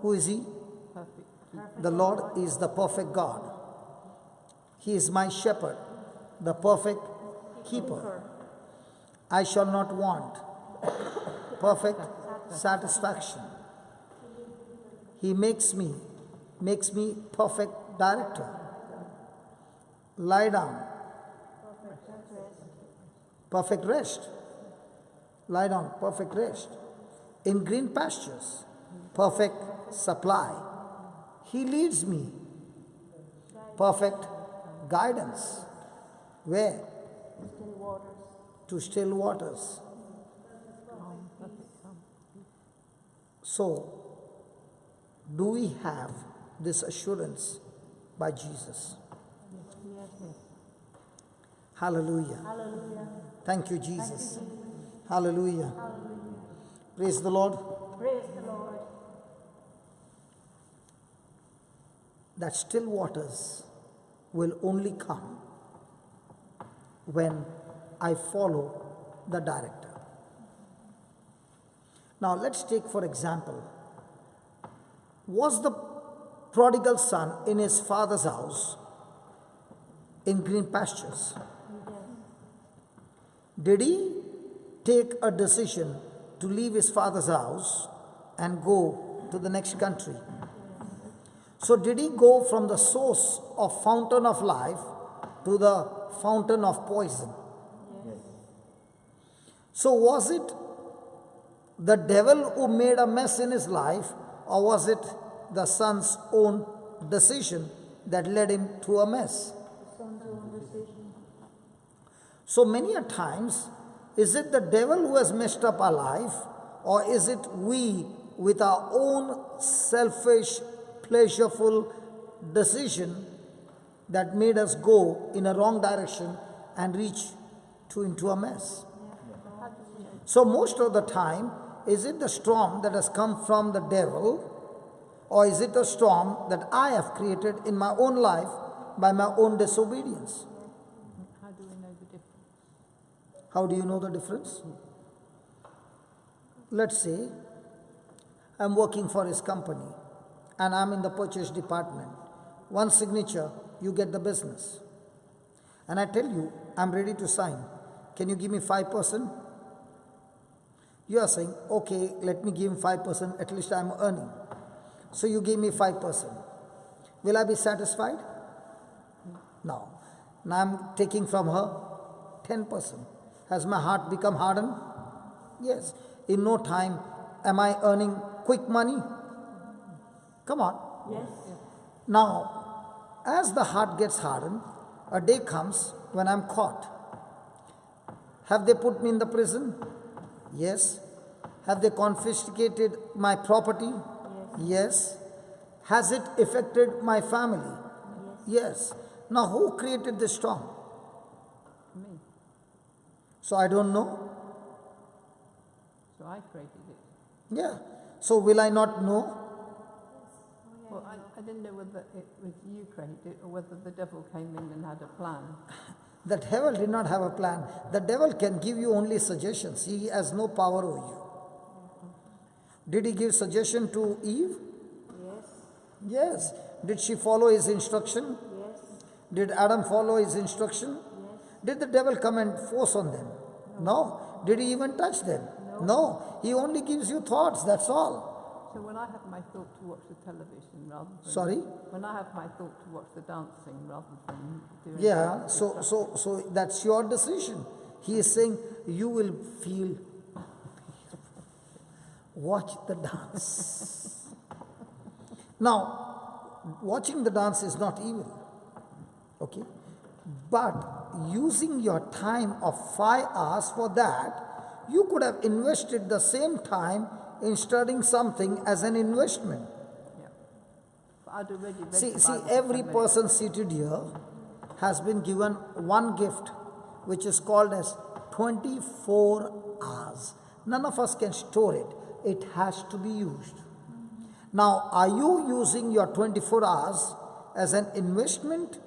Who is He? Perfect. The Lord is the perfect God. He is my shepherd, the perfect keeper. I shall not want. Perfect satisfaction. He makes me perfect director. Lie down. Perfect rest. Lie down, perfect rest. In green pastures, perfect supply. He leads me. Perfect guidance. Where? Still waters. To still waters. So, do we have this assurance by Jesus? Yes. Hallelujah. Hallelujah. Thank you, Jesus. Hallelujah. Praise the Lord. Praise the Lord. That still waters will only come when I follow the director. Now let's take for example, was the prodigal son in his father's house in green pastures? Did he take a decision to leave his father's house and go to the next country? So did he go from the source of fountain of life to the fountain of poison? Yes. So was it the devil who made a mess in his life, or was it the son's own decision that led him to a mess? Son's own decision. So many a times, is it the devil who has messed up our life, or is it we with our own selfish, pleasureful decision that made us go in a wrong direction and reach into a mess? So most of the time, is it the storm that has come from the devil, or is it a storm that I have created in my own life by my own disobedience? How do we know the difference? How do you know the difference? Let's say I'm working for his company and I'm in the purchase department. One signature, you get the business. And I tell you, I'm ready to sign. Can you give me 5%? You are saying, okay, let me give him 5%, at least I'm earning. So you give me 5%. Will I be satisfied? No. Now I'm taking from her 10%. Has my heart become hardened? Yes. In no time, am I earning quick money? Come on. Yes. Now, as the heart gets hardened, a day comes when I'm caught. Have they put me in the prison? Yes. Have they confiscated my property? Yes. Has it affected my family? Yes. Now, who created this storm? Me. So I don't know. So I created it. Yeah. So will I not know? Well, I didn't know whether it was you created it or whether the devil came in and had a plan. The devil did not have a plan. The devil can give you only suggestions. He has no power over you. Did he give suggestion to Eve? Yes. Yes. Did she follow his instruction? Yes. Did Adam follow his instruction? Yes. Did the devil come and force on them? No. Did he even touch them? No. He only gives you thoughts, that's all. So when I have my thought to watch the television rather than... Sorry? When I have my thought to watch the dancing rather than doing... Yeah, so that's your decision. He is saying you will feel, watch the dance. Now, watching the dance is not evil, okay? But using your time of 5 hours for that, you could have invested the same time in studying something as an investment. Yeah. But I'd already read See, the Bible for every 10 minutes. person seated here has been given one gift, which is called as 24 hours. None of us can store it. It has to be used. Now, are you using your 24 hours as an investment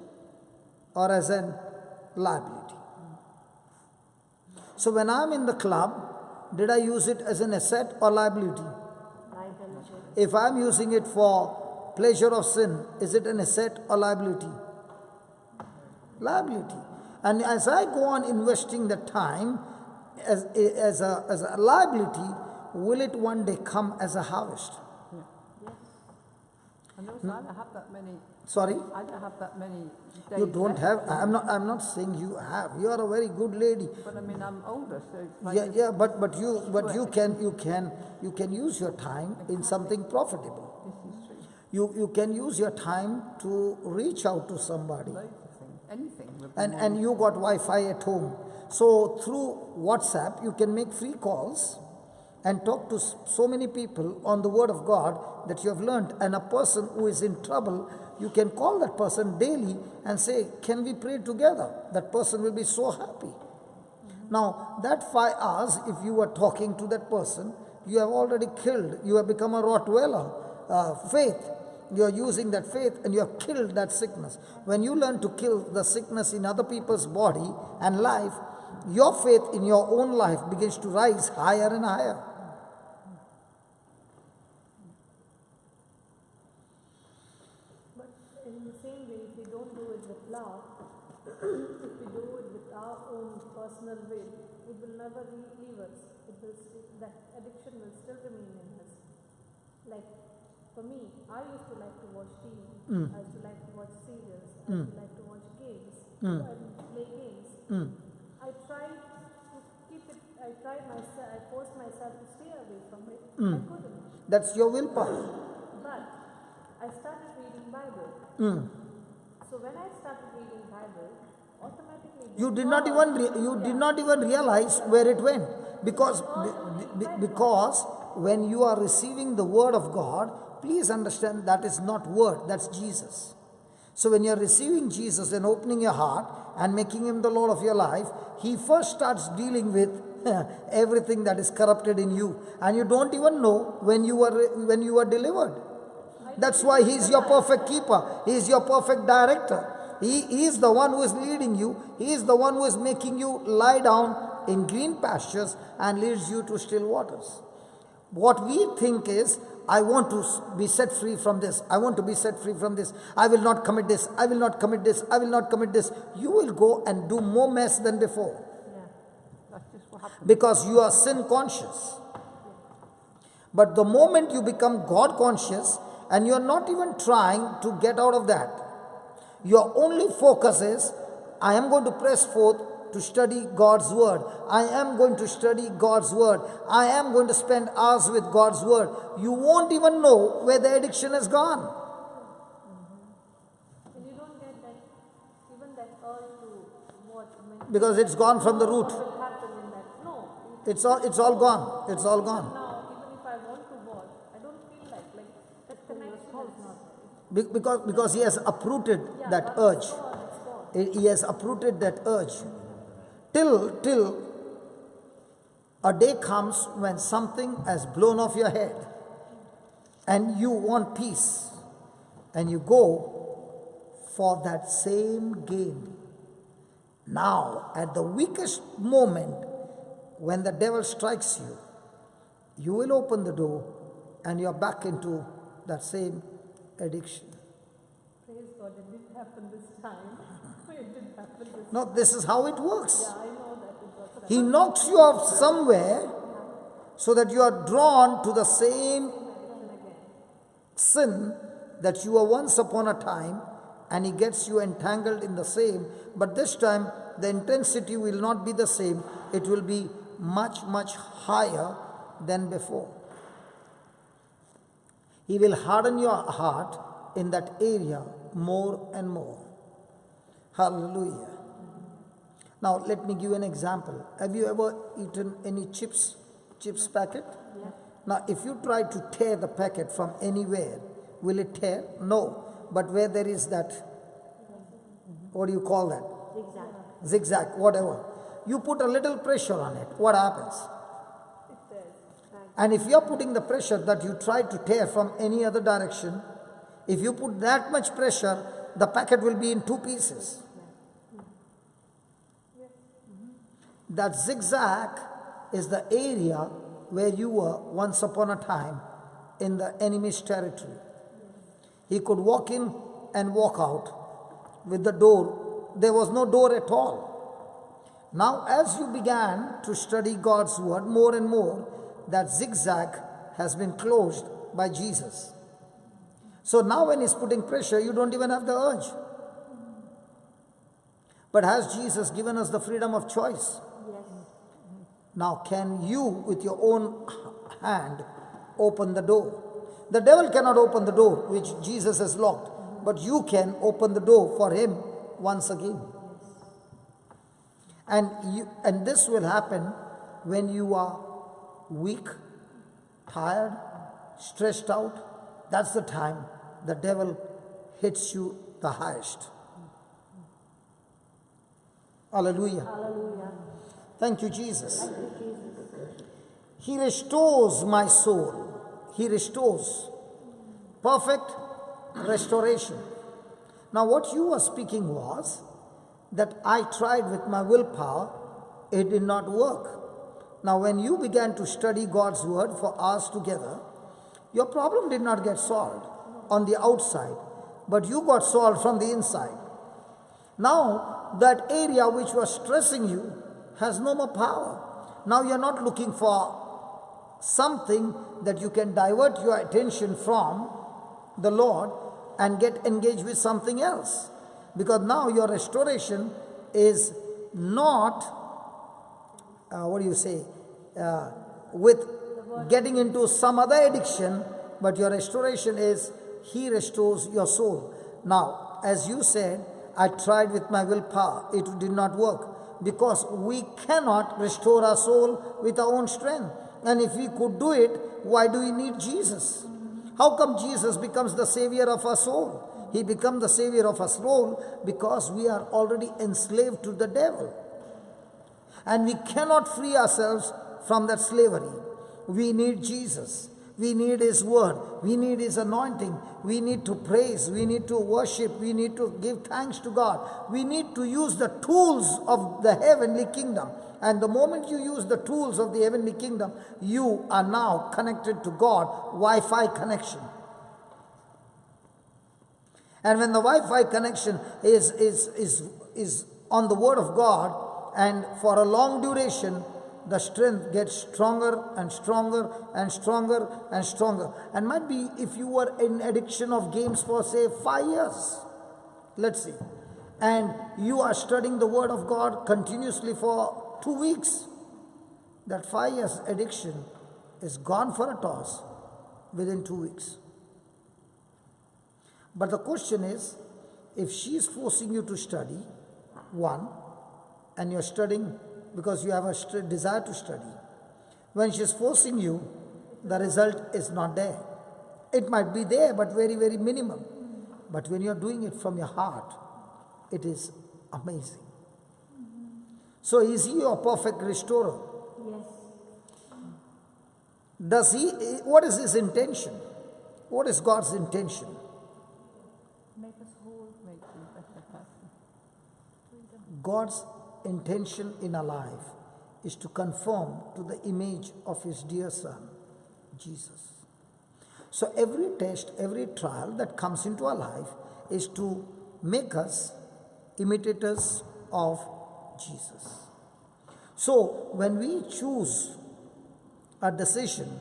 or as an liability? So when I'm in the club, did I use it as an asset or liability? If I'm using it for pleasure of sin, is it an asset or liability? Liability. And as I go on investing the time as a liability, will it one day come as a harvest? Yeah. Yes. And also, I don't have that many. Sorry? I don't have that many days. You don't left. have. I'm not saying you have. You are a very good lady. But I mean, I'm older, so it's like Yeah. But you can use your time in something profitable. This is true. You can use your time to reach out to somebody. Loads of things, anything. Would be And you got Wi-Fi at home. So through WhatsApp, you can make free calls and talk to so many people on the word of God that you have learned. And a person who is in trouble, you can call that person daily and say, can we pray together? That person will be so happy. Now, that 5 hours, if you are talking to that person, you have already killed. You have become a Rottweiler. Faith. You are using that faith and you have killed that sickness. When you learn to kill the sickness in other people's body and life, your faith in your own life begins to rise higher and higher. But in the same way, if we don't do it with love, if we do it with our own personal will, it will never leave us. That addiction will still remain in us. Like for me, I used to like to watch TV. I used to like to watch serials. I used to like to watch games. And play games. I tried to keep it. I forced myself to stay away from it. I couldn't. That's your willpower. But I started reading Bible. So when I started reading Bible, automatically You did not even realize where it went, because when you are receiving the word of God, please understand that is not word, that's Jesus. So when you are receiving Jesus and opening your heart and making him the Lord of your life, he first starts dealing with everything that is corrupted in you, and you don't even know when you are delivered. That's why he is your perfect keeper. He is your perfect director. He is the one who is leading you. He is the one who is making you lie down in green pastures and leads you to still waters. What we think is, I want to be set free from this. I want to be set free from this. I will not commit this. I will not commit this. I will not commit this. You will go and do more mess than before. Yeah, that's just what happens. Because you are sin conscious. But the moment you become God conscious and you are not even trying to get out of that, your only focus is, I am going to press forth to study God's word. I am going to study God's word. I am going to spend hours with God's word. You won't even know where the addiction has gone. And you don't get that, even that urge to watch. Because it's gone from the root. What will happen in that? No. It's all gone. It's all gone. Now, even if I want to watch, I don't feel like that connection is not there. Because he has uprooted that urge. He has uprooted that urge. Till a day comes when something has blown off your head and you want peace and you go for that same game. Now, at the weakest moment, when the devil strikes you, you will open the door and you're back into that same addiction. Praise God, it didn't happen this time. It didn't happen this time. No, this is how it works. Yeah, I know that it was. He knocks you off somewhere so that you are drawn to the same sin that you were once upon a time, and he gets you entangled in the same. But this time, the intensity will not be the same. It will be much, much higher than before. He will harden your heart in that area more and more. Hallelujah. Now, let me give you an example. Have you ever eaten any chips packet? Yeah. Now, if you try to tear the packet from anywhere, will it tear? No. But where there is that, what do you call that? Zigzag, whatever. You put a little pressure on it, what happens? And if you're putting the pressure that you try to tear from any other direction, if you put that much pressure, the packet will be in two pieces. That zigzag is the area where you were once upon a time in the enemy's territory. He could walk in and walk out with the door. There was no door at all. Now, as you began to study God's word more and more, that zigzag has been closed by Jesus. So now when he's putting pressure, you don't even have the urge. But has Jesus given us the freedom of choice? Yes. Now, can you, with your own hand, open the door? The devil cannot open the door which Jesus has locked, but you can open the door for him once again. And this will happen when you are weak, tired, stressed out. That's the time the devil hits you the highest. Hallelujah. Hallelujah. Thank you, Jesus. Thank you, Jesus. He restores my soul. He restores. Perfect restoration. Now, what you were speaking was that I tried with my willpower, it did not work. Now, when you began to study God's word for hours together, your problem did not get solved on the outside, but you got solved from the inside. Now, that area which was stressing you has no more power. Now, you're not looking for something that you can divert your attention from the Lord and get engaged with something else. Because now your restoration is not, with getting into some other addiction, but your restoration is He restores your soul. Now, as you said, I tried with my willpower, it did not work, because we cannot restore our soul with our own strength. And if we could do it, why do we need Jesus? How come Jesus becomes the savior of our soul? He becomes the savior of our soul because we are already enslaved to the devil. And we cannot free ourselves from that slavery. We need Jesus. We need His word. We need His anointing. We need to praise. We need to worship. We need to give thanks to God. We need to use the tools of the heavenly kingdom. And the moment you use the tools of the heavenly kingdom, you are now connected to God, Wi-Fi connection. And when the Wi-Fi connection is on the word of God, and for a long duration, the strength gets stronger and stronger and stronger and stronger. And might be if you were in addiction of games for say 5 years, let's see, and you are studying the word of God continuously for 2 weeks, that 5 years addiction is gone for a toss within 2 weeks. But the question is, if she is forcing you to study, one, and you're studying because you have a desire to study, when she is forcing you, the result is not there. It might be there, but very, very minimum. But when you're doing it from your heart, it is amazing. So is He your perfect restorer? Yes. What is His intention? What is God's intention? Make us whole, make you a better person. God's intention in our life is to conform to the image of His dear Son, Jesus. So every test, every trial that comes into our life is to make us imitators of Jesus. So when we choose a decision,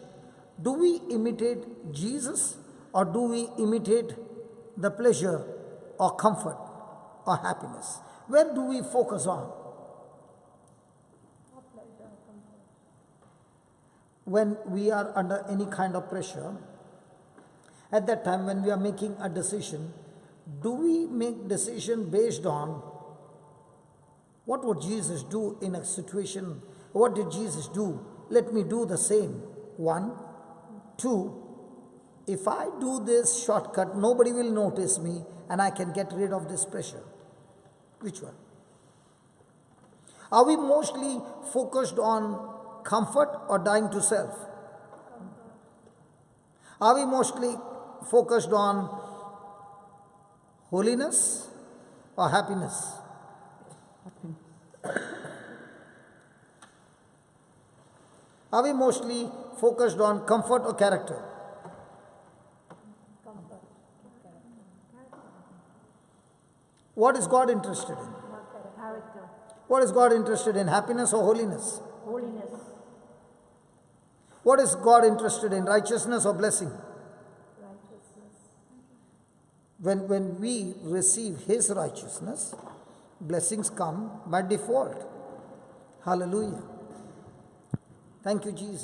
do we imitate Jesus or do we imitate the pleasure or comfort or happiness? Where do we focus on? When we are under any kind of pressure, at that time when we are making a decision, do we make decision based on what would Jesus do in a situation? What did Jesus do? Let me do the same. 1. 2. If I do this shortcut, nobody will notice me and I can get rid of this pressure. Which one? Are we mostly focused on comfort or dying to self? Are we mostly focused on holiness or happiness? Are we mostly focused on comfort or character? Comfort. What is God interested in? Character. What is God interested in? Happiness or holiness? Holiness. What is God interested in? Righteousness or blessing? Righteousness. When we receive His righteousness, blessings come by default. Hallelujah. Thank you, Jesus.